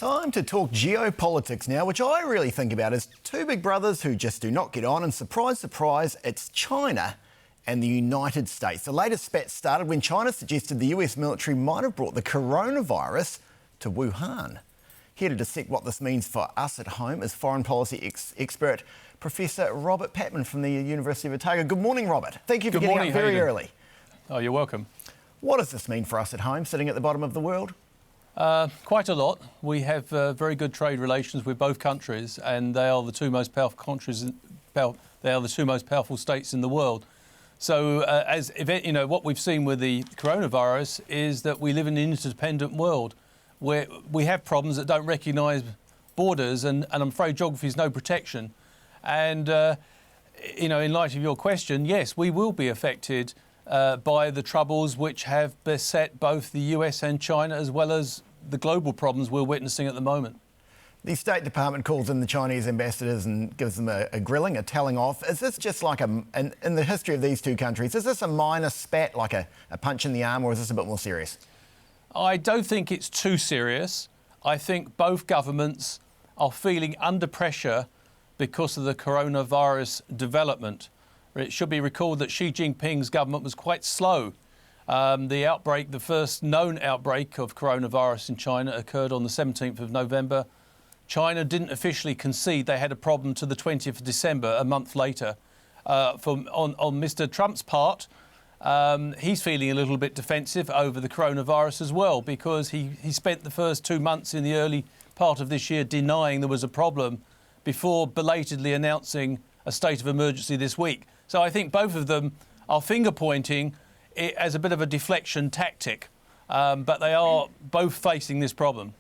Time to talk geopolitics now, which I really think about as two big brothers who just do not get on. And surprise, surprise, it's China and the United States. The latest spat started when China suggested the US military might have brought the coronavirus to Wuhan. Here to dissect what this means for us at home is foreign policy expert Professor Robert Patman from the University of Otago. Good morning, Robert. Thank you for getting up very early. Oh, you're welcome. What does this mean for us at home, sitting at the bottom of the world? Quite a lot. We have very good trade relations with both countries, and they are the two most powerful countries. They are the two most powerful states in the world. So, what we've seen with the coronavirus is that we live in an interdependent world where we have problems that don't recognise borders, and I'm afraid geography is no protection. And in light of your question, yes, we will be affected by the troubles which have beset both the US and China, as well as the global problems we're witnessing at the moment. The State Department calls in the Chinese ambassadors and gives them a grilling, a telling off. Is this just like in the history of these two countries, is this a minor spat, like a punch in the arm, or is this a bit more serious? I don't think it's too serious. I think both governments are feeling under pressure because of the coronavirus development. It should be recalled that Xi Jinping's government was quite slow. The first known outbreak of coronavirus in China occurred on the 17th of November. China didn't officially concede they had a problem to the 20th of December, a month later. On Mr. Trump's part, he's feeling a little bit defensive over the coronavirus as well, because he spent the first 2 months in the early part of this year denying there was a problem before belatedly announcing a state of emergency this week. So I think both of them are finger-pointing it as a bit of a deflection tactic, but they are both facing this problem.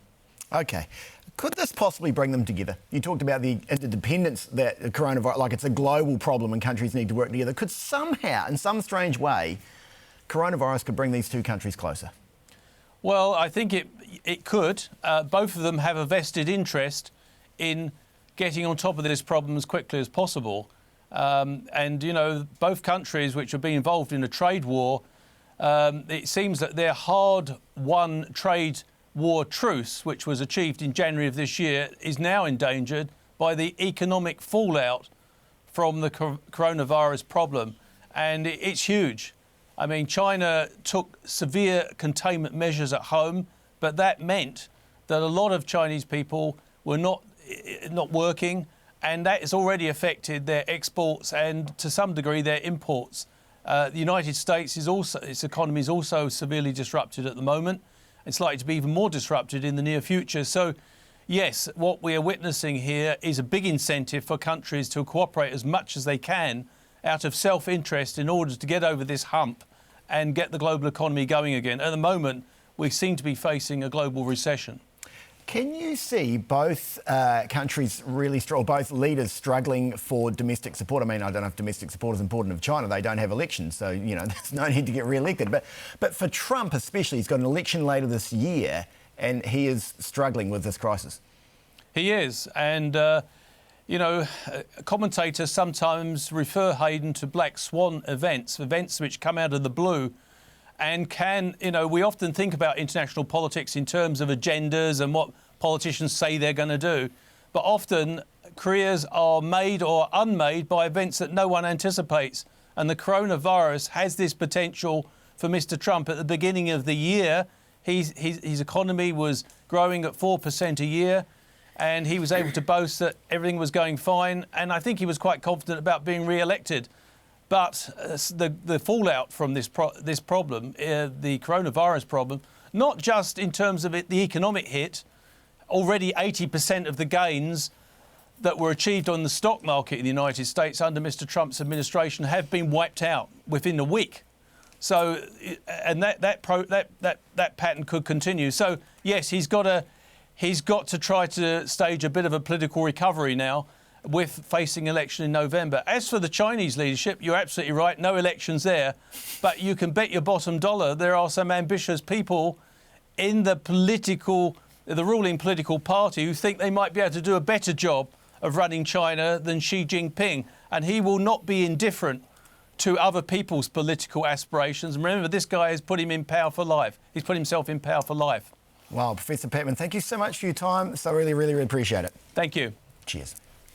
OK. Could this possibly bring them together? You talked about the interdependence that the coronavirus, like it's a global problem and countries need to work together. Could somehow, in some strange way, coronavirus could bring these two countries closer? Well, I think it could. Both of them have a vested interest in getting on top of this problem as quickly as possible. Both countries which have been involved in a trade war, it seems that their hard-won trade war truce, which was achieved in January of this year, is now endangered by the economic fallout from the coronavirus problem. And it's huge. I mean, China took severe containment measures at home, but that meant that a lot of Chinese people were not working, and that has already affected their exports and, to some degree, their imports. The United States its economy is also severely disrupted at the moment. It's likely to be even more disrupted in the near future. So, yes, what we are witnessing here is a big incentive for countries to cooperate as much as they can out of self-interest in order to get over this hump and get the global economy going again. At the moment, we seem to be facing a global recession. Can you see both countries really both leaders struggling for domestic support? I mean, I don't know if domestic support is important of China. They don't have elections, so, there's no need to get re-elected. But for Trump especially, he's got an election later this year and he is struggling with this crisis. He is. And, commentators sometimes refer, Haydn, to black swan events which come out of the blue. And we often think about international politics in terms of agendas and what politicians say they're going to do. But often careers are made or unmade by events that no one anticipates. And the coronavirus has this potential for Mr. Trump. At the beginning of the year, his economy was growing at 4% a year, and he was able to boast that everything was going fine. And I think he was quite confident about being re-elected. But the fallout from this problem, the coronavirus problem, not just in terms of the economic hit, already 80% of the gains that were achieved on the stock market in the United States under Mr. Trump's administration have been wiped out within a week. So, and that pattern could continue. So, yes, he's got to try to stage a bit of a political recovery now, with facing election in November. As for the Chinese leadership, you're absolutely right, no elections there. But you can bet your bottom dollar there are some ambitious people in the ruling political party who think they might be able to do a better job of running China than Xi Jinping. And he will not be indifferent to other people's political aspirations. And remember, this guy has put him in power for life. He's put himself in power for life. Well, Professor Patman, thank you so much for your time. So really, really, really appreciate it. Thank you. Cheers.